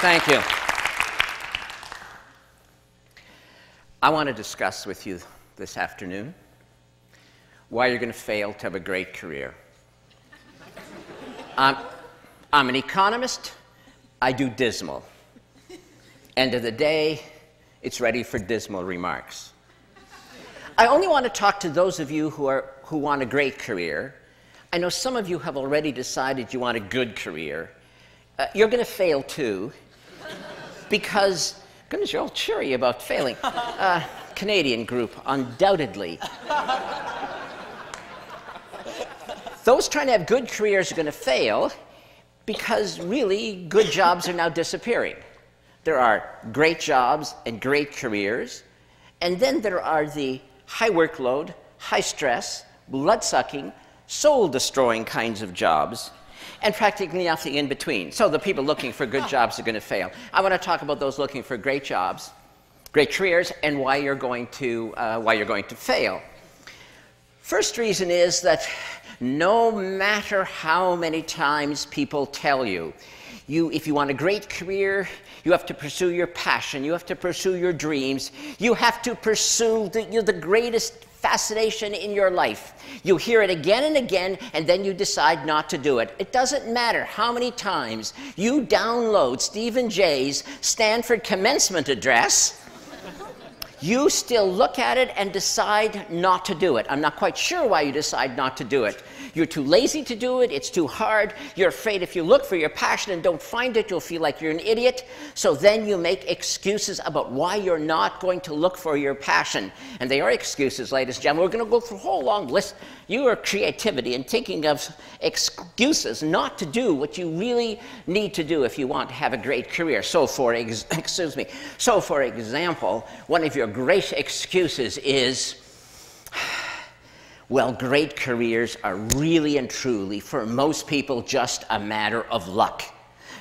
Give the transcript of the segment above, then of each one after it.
Thank you. I want to discuss with you this afternoon why you're going to fail to have a great career. I'm an economist. I do dismal. End of the day, it's ready for dismal remarks. I only want to talk to those of you who want a great career. I know some of you have already decided you want a good career. You're going to fail too, because, goodness, you're all cheery about failing. Canadian group, undoubtedly. Those trying to have good careers are going to fail because really good jobs are now disappearing. There are great jobs and great careers, and then there are the high workload, high stress, blood-sucking, soul-destroying kinds of jobs, and practically nothing in between. So the people looking for good jobs are going to fail. I want to talk about those looking for great jobs, great careers, and why you're going to fail. First reason is that no matter how many times people tell you, if you want a great career, you have to pursue your passion, you have to pursue your dreams, you have to pursue the greatest fascination in your life. You hear it again and again, and then you decide not to do it. It doesn't matter how many times you download Stephen Jay's Stanford commencement address, you still look at it and decide not to do it. I'm not quite sure why you decide not to do it. You're too lazy to do it, it's too hard, you're afraid if you look for your passion and don't find it, you'll feel like you're an idiot. So then you make excuses about why you're not going to look for your passion. And they are excuses, ladies and gentlemen. We're going to go through a whole long list. Your creativity and thinking of excuses not to do what you really need to do if you want to have a great career. So for example, one of your great excuses is, well, great careers are really and truly, for most people, just a matter of luck.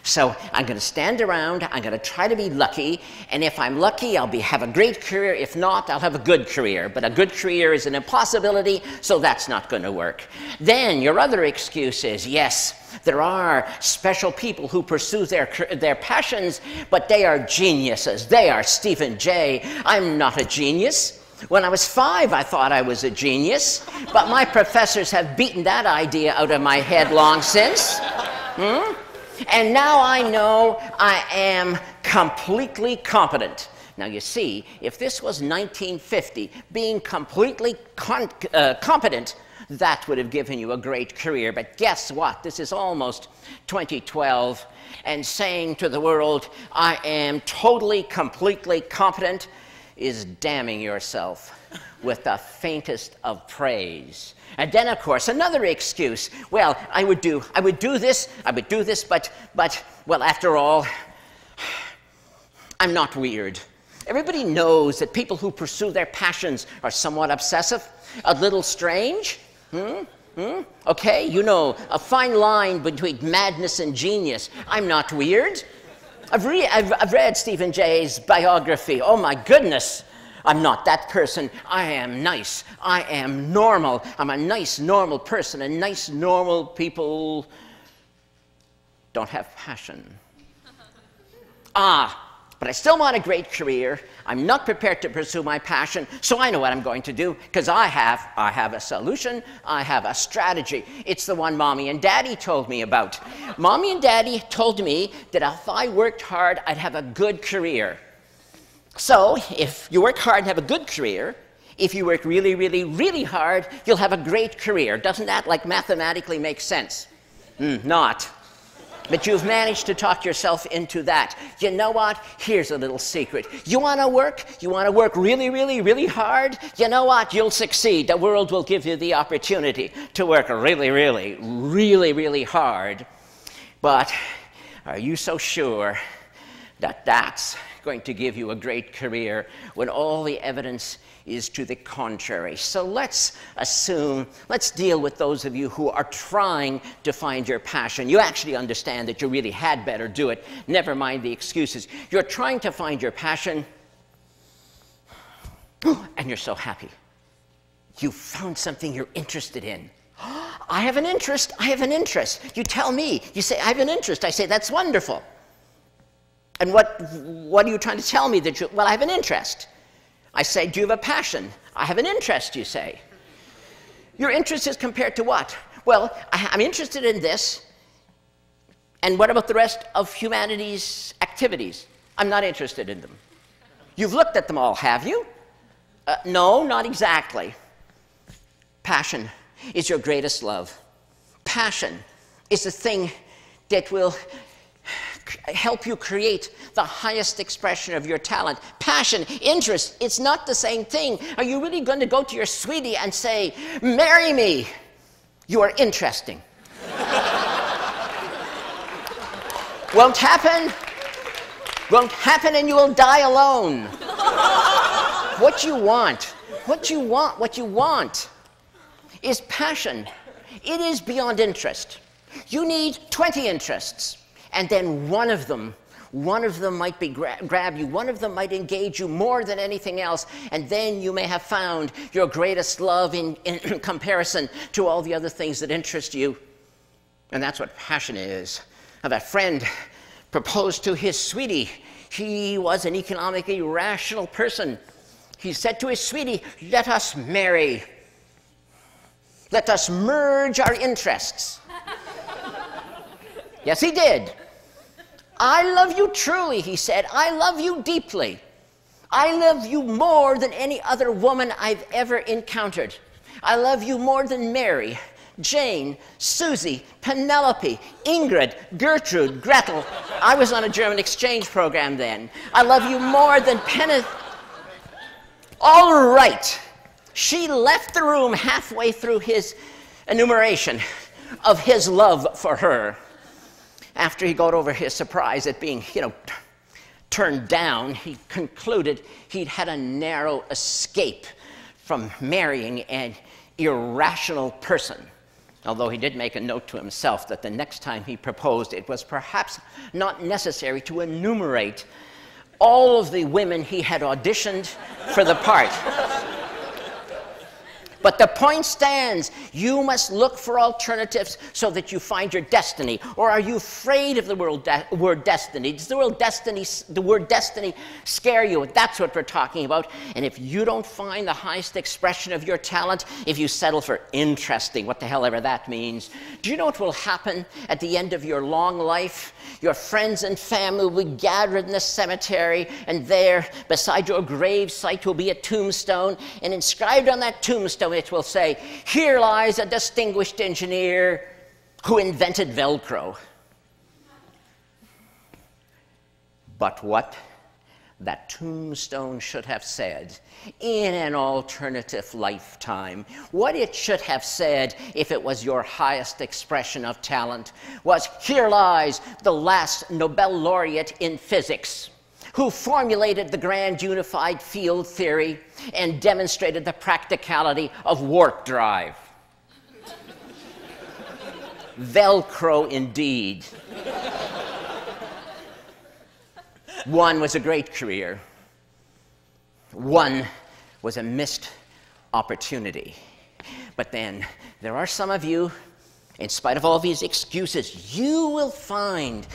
So I'm going to stand around, I'm going to try to be lucky, and if I'm lucky, I'll have a great career. If not, I'll have a good career. But a good career is an impossibility, so that's not going to work. Then your other excuse is, yes, there are special people who pursue their passions, but they are geniuses. They are Stephen Jay. I'm not a genius. When I was 5, I thought I was a genius, but my professors have beaten that idea out of my head long since. And now I know I am completely competent. Now you see, if this was 1950, being completely competent, that would have given you a great career. But guess what? This is almost 2012, and saying to the world, I am totally, completely competent, is damning yourself with the faintest of praise. And then, of course, another excuse. Well, I would do this, but, well, after all, I'm not weird. Everybody knows that people who pursue their passions are somewhat obsessive, a little strange. Okay, you know, a fine line between madness and genius. I'm not weird. I've read Stephen Jay's biography. Oh my goodness, I'm not that person. I am nice. I am normal. I'm a nice, normal person, and nice, normal people don't have passion. But I still want a great career. I'm not prepared to pursue my passion, so I know what I'm going to do, because I have a solution, I have a strategy. It's the one Mommy and Daddy told me about. Mommy and Daddy told me that if I worked hard, I'd have a good career. So if you work hard and have a good career, if you work really, really, really hard, you'll have a great career. Doesn't that, like, mathematically make sense? Not. But you've managed to talk yourself into that. You know what? Here's a little secret. You want to work? You want to work really, really, really hard? You know what? You'll succeed. The world will give you the opportunity to work really, really, really, really hard. But are you so sure that that's going to give you a great career when all the evidence is to the contrary? So let's deal with those of you who are trying to find your passion. You actually understand that you really had better do it. Never mind the excuses. You're trying to find your passion, and you're so happy. You found something you're interested in. I have an interest. I have an interest. You tell me. You say, I have an interest. I say, that's wonderful. And what are you trying to tell me? Well, I have an interest. I say, do you have a passion? I have an interest, you say. Your interest is compared to what? Well, I'm interested in this. And what about the rest of humanity's activities? I'm not interested in them. You've looked at them all, have you? No, not exactly. Passion is your greatest love. Passion is the thing that will help you create the highest expression of your talent. Passion, interest, it's not the same thing. Are you really going to go to your sweetie and say, marry me? You are interesting. Won't happen. Won't happen, and you will die alone. What you want is passion. It is beyond interest. You need 20 interests, and then one of them might be grab you, one of them might engage you more than anything else, and then you may have found your greatest love in comparison to all the other things that interest you. And that's what passion is. Now, that friend proposed to his sweetie. He was an economically rational person. He said to his sweetie, let us marry. Let us merge our interests. Yes, he did. I love you truly, he said. I love you deeply. I love you more than any other woman I've ever encountered. I love you more than Mary, Jane, Susie, Penelope, Ingrid, Gertrude, Gretel. I was on a German exchange program then. I love you more than All right. She left the room halfway through his enumeration of his love for her. After he got over his surprise at being, turned down, he concluded he'd had a narrow escape from marrying an irrational person. Although he did make a note to himself that the next time he proposed, it was perhaps not necessary to enumerate all of the women he had auditioned for the part. But the point stands. You must look for alternatives so that you find your destiny. Or are you afraid of the word destiny? Does the word destiny scare you? That's what we're talking about. And if you don't find the highest expression of your talent, if you settle for interesting, what the hell ever that means, do you know what will happen at the end of your long life? Your friends and family will be gathered in the cemetery, and there, beside your grave site, will be a tombstone, and inscribed on that tombstone it will say, "Here lies a distinguished engineer who invented Velcro." But what that tombstone should have said in an alternative lifetime, what it should have said if it was your highest expression of talent, was, "Here lies the last Nobel laureate in physics, who formulated the grand unified field theory and demonstrated the practicality of warp drive." Velcro indeed. One was a great career. One was a missed opportunity. But then there are some of you, in spite of all these excuses, you will find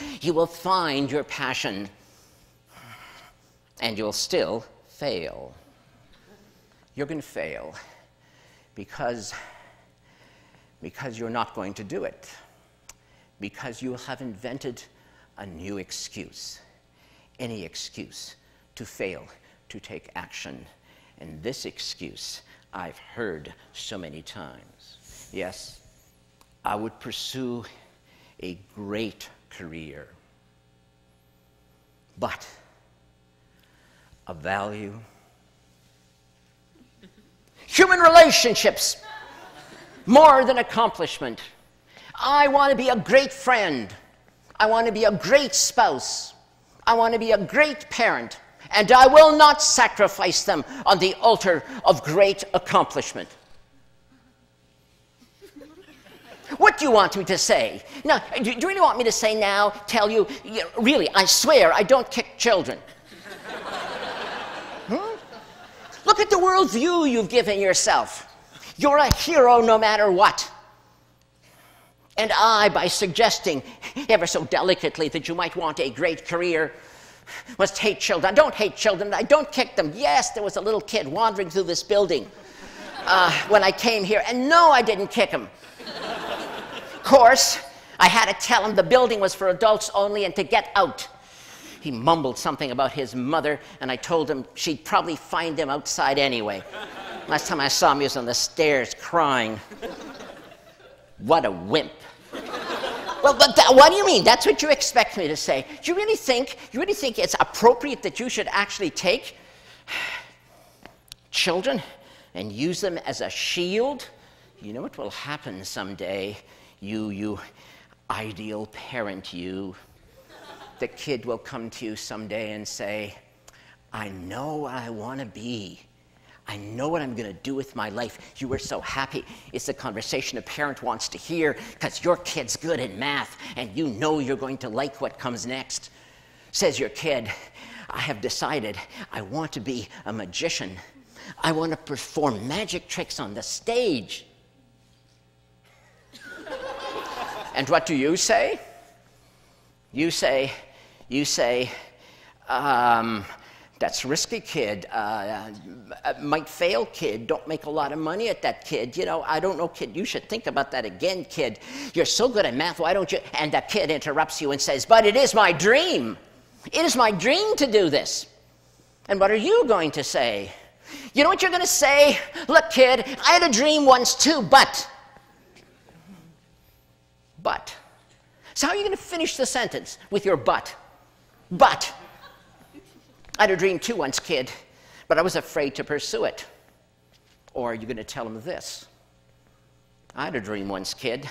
your passion, and you'll still fail. You're going to fail because you're not going to do it, because you have invented a new excuse. Any excuse to fail to take action. And this excuse I've heard so many times. Yes, I would pursue a great career, but a value. Human relationships, more than accomplishment. I want to be a great friend. I want to be a great spouse. I want to be a great parent, and I will not sacrifice them on the altar of great accomplishment. What do you want me to say? Now, do you really want me to say now, tell you, really, I swear I don't kick children? Look at the worldview you've given yourself. You're a hero no matter what. And I, by suggesting ever so delicately that you might want a great career, Must hate children. I don't hate children. I don't kick them. Yes, there was a little kid wandering through this building when I came here. And no, I didn't kick him. Of course, I had to tell him the building was for adults only and to get out. He mumbled something about his mother, and I told him she'd probably find him outside anyway. Last time I saw him, he was on the stairs crying. What a wimp. Well, what do you mean? That's what you expect me to say. Do you really think it's appropriate that you should actually take children and use them as a shield? You know what will happen someday, you ideal parent, you. The kid will come to you someday and say, I know what I want to be. I know what I'm going to do with my life. You were so happy. It's the conversation a parent wants to hear because your kid's good at math and you know you're going to like what comes next. Says your kid, I have decided I want to be a magician. I want to perform magic tricks on the stage. And what do you say? You say, that's risky, kid. Might fail, kid. Don't make a lot of money at that, kid. You know, I don't know, kid. You should think about that again, kid. You're so good at math, why don't you? And the kid interrupts you and says, but it is my dream. It is my dream to do this. And what are you going to say? You know what you're going to say? Look, kid, I had a dream once too, but. So how are you going to finish the sentence with your but? But. I had a dream too once, kid, but I was afraid to pursue it. Or are you going to tell him this? I had a dream once, kid,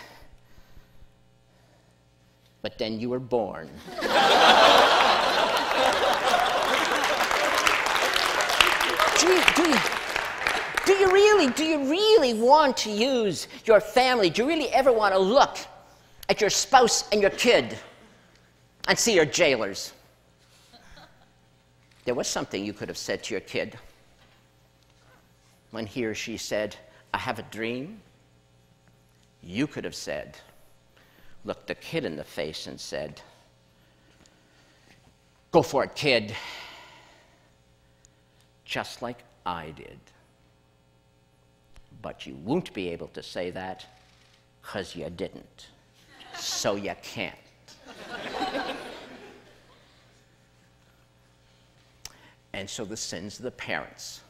but then you were born. Do you really want to use your family? Do you really ever want to look at your spouse and your kid and see your jailers? There was something you could have said to your kid when he or she said, I have a dream. You could have said, looked the kid in the face and said, go for it, kid, just like I did. But you won't be able to say that because you didn't. So you can't. And so the sins of the parents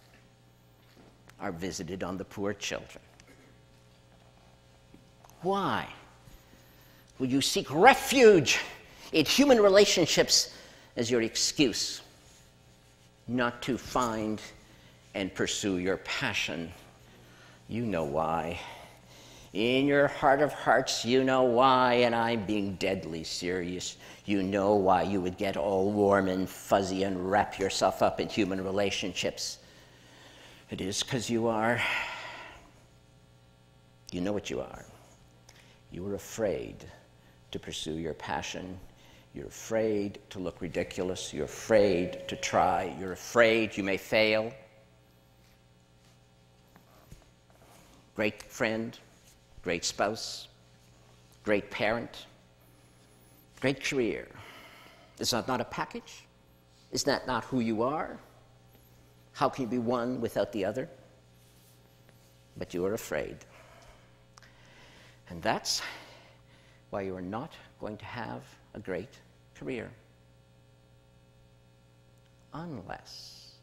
are visited on the poor children. Why will you seek refuge in human relationships as your excuse not to find and pursue your passion? You know why. In your heart of hearts, you know why, and I'm being deadly serious. You know why you would get all warm and fuzzy and wrap yourself up in human relationships. It is because you are. You know what you are. You are afraid to pursue your passion. You're afraid to look ridiculous. You're afraid to try. You're afraid you may fail. Great friend. Great spouse, great parent, great career. Is that not a package? Is that not who you are? How can you be one without the other? But you are afraid. And that's why you are not going to have a great career. Unless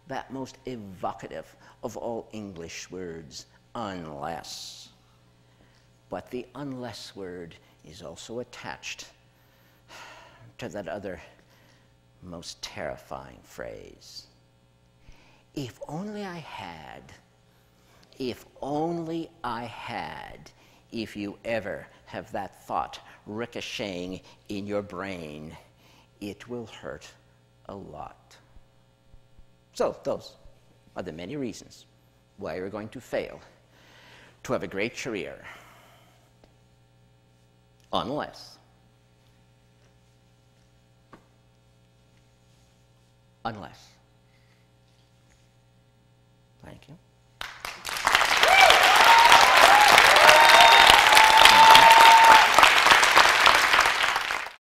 that most evocative of all English words, unless. But the unless word is also attached to that other most terrifying phrase. If only I had, if only I had, if you ever have that thought ricocheting in your brain, it will hurt a lot. So those are the many reasons why you're going to fail to have a great career. Unless